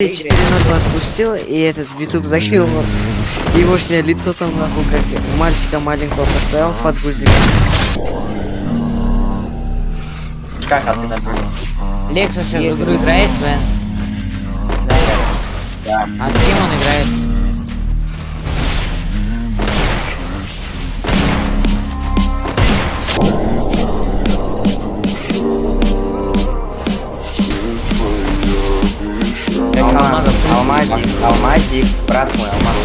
4:02 отпустил, и этот в YouTube закинул. Его все лицо там нахуй, как мальчика маленького поставил под гузик. Как откуда? Лексус в игру играет, Свен? Да. А с кем он играет? Алмазик, брат мой, алмаз.